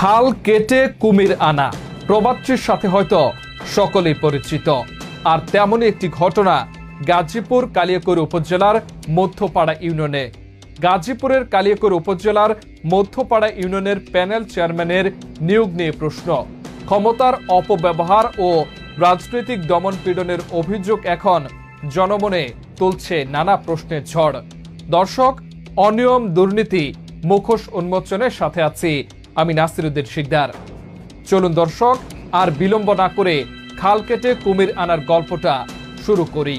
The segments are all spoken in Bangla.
খাল কেটে কুমির আনা প্রবাদটির সাথে হয়তো সকলেই পরিচিত। আর তেমনই একটি ঘটনা গাজীপুর কালিয়াকৈর উপজেলার মধ্যপাড়া ইউনিয়নে। গাজীপুরের কালিয়াকৈর উপজেলার মধ্যপাড়া ইউনিয়নের প্যানেল চেয়ারম্যানের নিয়োগ নিয়ে প্রশ্ন। ক্ষমতার অপব্যবহার ও রাজনৈতিক দমনপীড়নের অভিযোগ এখন জনমনে তুলছে নানা প্রশ্নের ঝড়। দর্শক, অনিয়ম দুর্নীতি মুখোশ উন্মোচনের সাথে আছি আমি নাসিরউদ্দিন শিকদার। চলুন দর্শক, আর বিলম্ব না করে খাল কেটে কুমির আনার গল্পটা শুরু করি।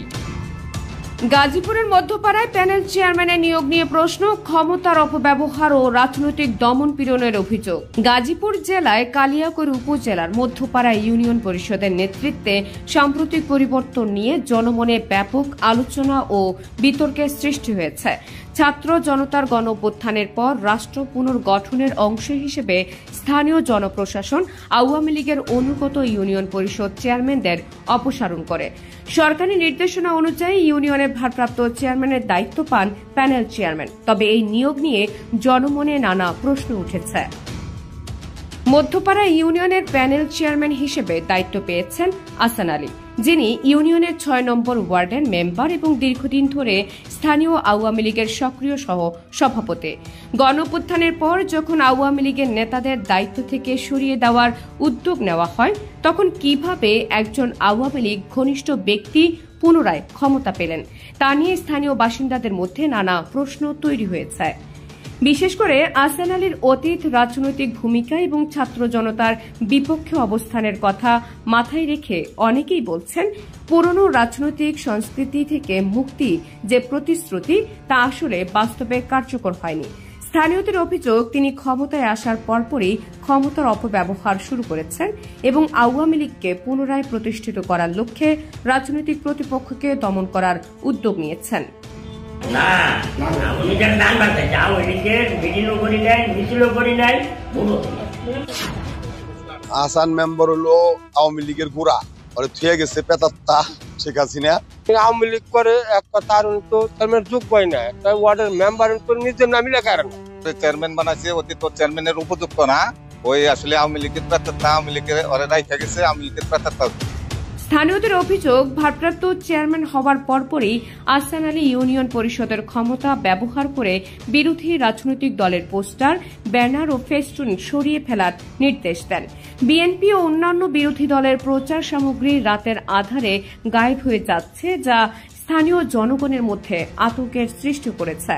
গাজীপুরের মধ্যপাড়ায় প্যানেল চেয়ারম্যানের নিয়োগ নিয়ে প্রশ্ন, ক্ষমতার অপব্যবহার ও রাজনৈতিক দমনপীড়নের অভিযোগ। গাজীপুর জেলায় কালিয়াকৈর উপজেলার মধ্যপাড়া ইউনিয়ন পরিষদের নেতৃত্বে সাম্প্রতিক পরিবর্তন নিয়ে জনমনে ব্যাপক আলোচনা ও বিতর্কের সৃষ্টি হয়েছে। ছাত্র জনতার গণঅভ্যুত্থানের পর রাষ্ট্র পুনর্গঠনের অংশ হিসেবে স্থানীয় জনপ্রশাসন আওয়ামী লীগের অনুগত ইউনিয়ন পরিষদ চেয়ারম্যানদের অপসারণ করে। সরকারি নির্দেশনা অনুযায়ী ইউনিয়নের ভারপ্রাপ্ত চেয়ারম্যানের দায়িত্ব পান প্যানেল চেয়ারম্যান। তবে এই নিয়োগ নিয়ে জনমনে নানা প্রশ্ন উঠেছে। মধ্যপাড়া ইউনিয়নের প্যানেল চেয়ারম্যান হিসেবে দায়িত্ব পেয়েছেন আহসান আলী, যিনি ইউনিয়নের ৬ নম্বর ওয়ার্ডের মেম্বার এবং দীর্ঘদিন ধরে স্থানীয় আওয়ামী লীগের সক্রিয় সহ সভাপতি। গণঅভ্যুত্থানের পর যখন আওয়ামী লীগের নেতাদের দায়িত্ব থেকে সরিয়ে দেওয়ার উদ্যোগ নেওয়া হয়, তখন কিভাবে একজন আওয়ামী লীগ ঘনিষ্ঠ ব্যক্তি পুনরায় ক্ষমতা পেলেন তা নিয়ে স্থানীয় বাসিন্দাদের মধ্যে নানা প্রশ্ন তৈরি হয়েছে। বিশেষ করে আহসান আলীর অতীত রাজনৈতিক ভূমিকা এবং ছাত্র জনতার বিপক্ষে অবস্থানের কথা মাথায় রেখে অনেকেই বলছেন, পুরনো রাজনৈতিক সংস্কৃতি থেকে মুক্তি যে প্রতিশ্রুতি তা আসলে বাস্তবে কার্যকর হয়নি। স্থানীয়দের অভিযোগ, তিনি ক্ষমতায় আসার পরপরই ক্ষমতার অপব্যবহার শুরু করেছেন এবং আওয়ামী লীগকে পুনরায় প্রতিষ্ঠিত করার লক্ষ্যে রাজনৈতিক প্রতিপক্ষকে দমন করার উদ্যোগ নিয়েছেন। আহসান মেম্বার হলো আওয়ামী লীগের গোড়া, থুয়ে গেছে পেতাত্তা শেখ হাসিনা। আওয়ামী লীগ করে এক কথা যোগ্যই না, ওয়ার্ডের মেম্বার নিজের নামই লেখা চেয়ারম্যান বানাইছে, অতীত চেয়ারম্যানের উপযুক্ত না। ওই আসলে আওয়ামী লীগের পেতাত্তা, আওয়ামী লীগের ওরা রাইখা গেছে, আওয়ামী লীগের পেতাত্তা। স্থানীয়দের অভিযোগ, ভারপ্রাপ্ত চেয়ারম্যান হওয়ার পরপরই আহসান আলী ইউনিয়ন পরিষদের ক্ষমতা ব্যবহার করে বিরোধী রাজনৈতিক দলের পোস্টার, ব্যানার ও ফেস্টুন সরিয়ে ফেলার নির্দেশ দেন। বিএনপি ও অন্যান্য বিরোধী দলের প্রচার সামগ্রী রাতের আধারে গায়েব হয়ে যাচ্ছে, যা স্থানীয় জনগণের মধ্যে আতঙ্কের সৃষ্টি করেছে।